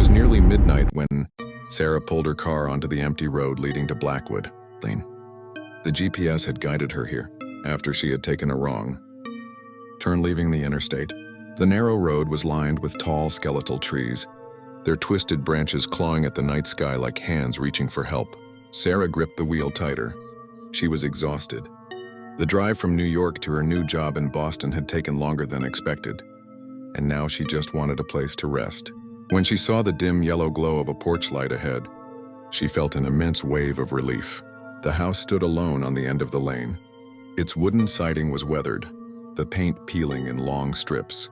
was nearly midnight when Sarah pulled her car onto the empty road leading to Blackwood Lane. The GPS had guided her here after she had taken a wrong turn leaving the interstate. The narrow road was lined with tall skeletal trees, their twisted branches clawing at the night sky like hands reaching for help. Sarah gripped the wheel tighter. She was exhausted. The drive from New York to her new job in Boston had taken longer than expected, and now she just wanted a place to rest. When she saw the dim yellow glow of a porch light ahead, she felt an immense wave of relief. The house stood alone on the end of the lane. Its wooden siding was weathered, the paint peeling in long strips.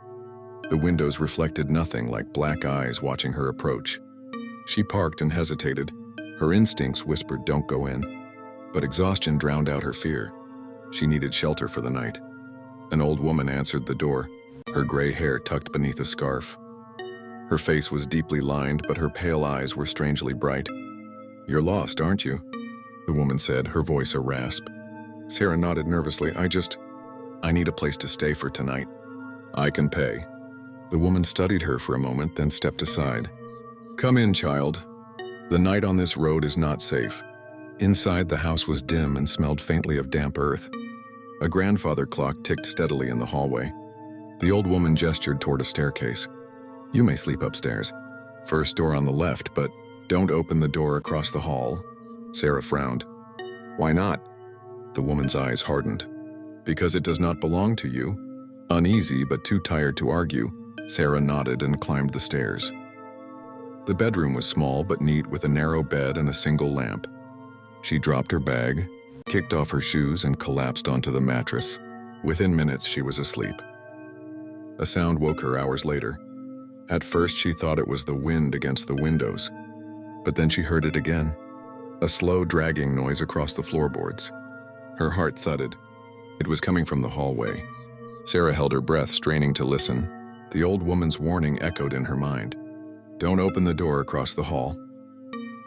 The windows reflected nothing like black eyes watching her approach. She parked and hesitated. Her instincts whispered, "Don't go in." But exhaustion drowned out her fear. She needed shelter for the night. An old woman answered the door, her gray hair tucked beneath a scarf. Her face was deeply lined, but her pale eyes were strangely bright. "You're lost, aren't you?" the woman said, her voice a rasp. Sarah nodded nervously. I need a place to stay for tonight." "I can pay." The woman studied her for a moment, then stepped aside. "Come in, child. The night on this road is not safe." Inside, the house was dim and smelled faintly of damp earth. A grandfather clock ticked steadily in the hallway. The old woman gestured toward a staircase. "You may sleep upstairs. First door on the left, but don't open the door across the hall." Sarah frowned. "Why not?" The woman's eyes hardened. "Because it does not belong to you." Uneasy but too tired to argue, Sarah nodded and climbed the stairs. The bedroom was small but neat, with a narrow bed and a single lamp. She dropped her bag, kicked off her shoes, and collapsed onto the mattress. Within minutes, she was asleep. A sound woke her hours later. At first, she thought it was the wind against the windows, but then she heard it again. A slow, dragging noise across the floorboards. Her heart thudded. It was coming from the hallway. Sarah held her breath, straining to listen. The old woman's warning echoed in her mind. "Don't open the door across the hall."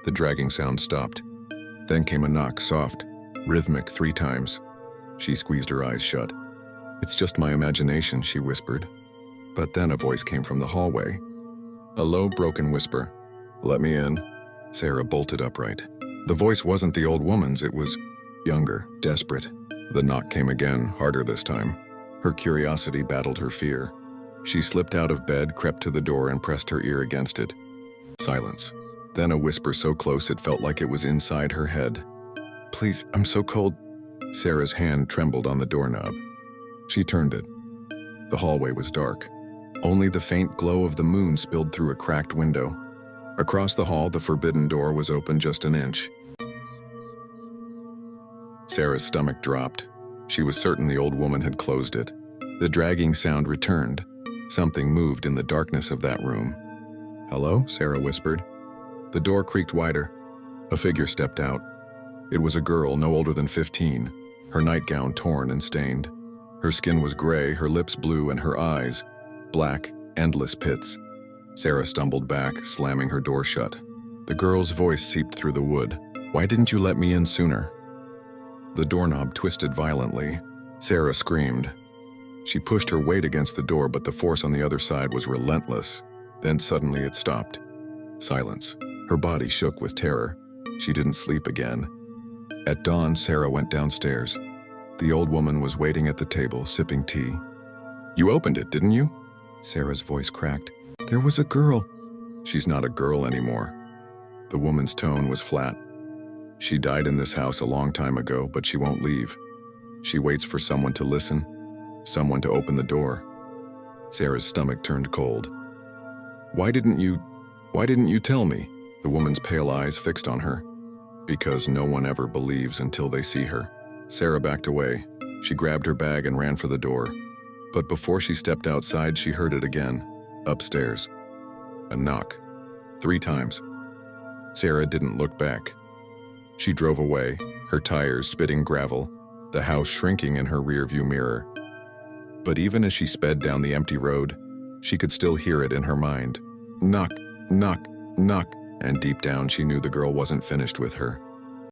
The dragging sound stopped. Then came a knock, soft, rhythmic, 3 times. She squeezed her eyes shut. "It's just my imagination," she whispered. But then a voice came from the hallway. A low, broken whisper. "Let me in." Sarah bolted upright. The voice wasn't the old woman's, it was younger, desperate. The knock came again, harder this time. Her curiosity battled her fear. She slipped out of bed, crept to the door, and pressed her ear against it. Silence. Then a whisper so close it felt like it was inside her head. "Please, I'm so cold." Sarah's hand trembled on the doorknob. She turned it. The hallway was dark. Only the faint glow of the moon spilled through a cracked window. Across the hall, the forbidden door was open just an inch. Sarah's stomach dropped. She was certain the old woman had closed it. The dragging sound returned. Something moved in the darkness of that room. "Hello?" Sarah whispered. The door creaked wider. A figure stepped out. It was a girl no older than 15, her nightgown torn and stained. Her skin was gray, her lips blue, and her eyes black, endless pits. Sarah stumbled back, slamming her door shut. The girl's voice seeped through the wood. "Why didn't you let me in sooner?" The doorknob twisted violently. Sarah screamed. She pushed her weight against the door, but the force on the other side was relentless. Then suddenly it stopped. Silence. Her body shook with terror. She didn't sleep again. At dawn, Sarah went downstairs. The old woman was waiting at the table, sipping tea. "You opened it, didn't you?" Sarah's voice cracked. "There was a girl." "She's not a girl anymore." The woman's tone was flat. "She died in this house a long time ago, but she won't leave. She waits for someone to listen, someone to open the door." Sarah's stomach turned cold. Why didn't you tell me?" The woman's pale eyes fixed on her. "Because no one ever believes until they see her." Sarah backed away. She grabbed her bag and ran for the door. But before she stepped outside, she heard it again, upstairs. A knock. 3 times. Sarah didn't look back. She drove away, her tires spitting gravel, the house shrinking in her rearview mirror. But even as she sped down the empty road, she could still hear it in her mind. Knock, knock, knock, and deep down she knew the girl wasn't finished with her.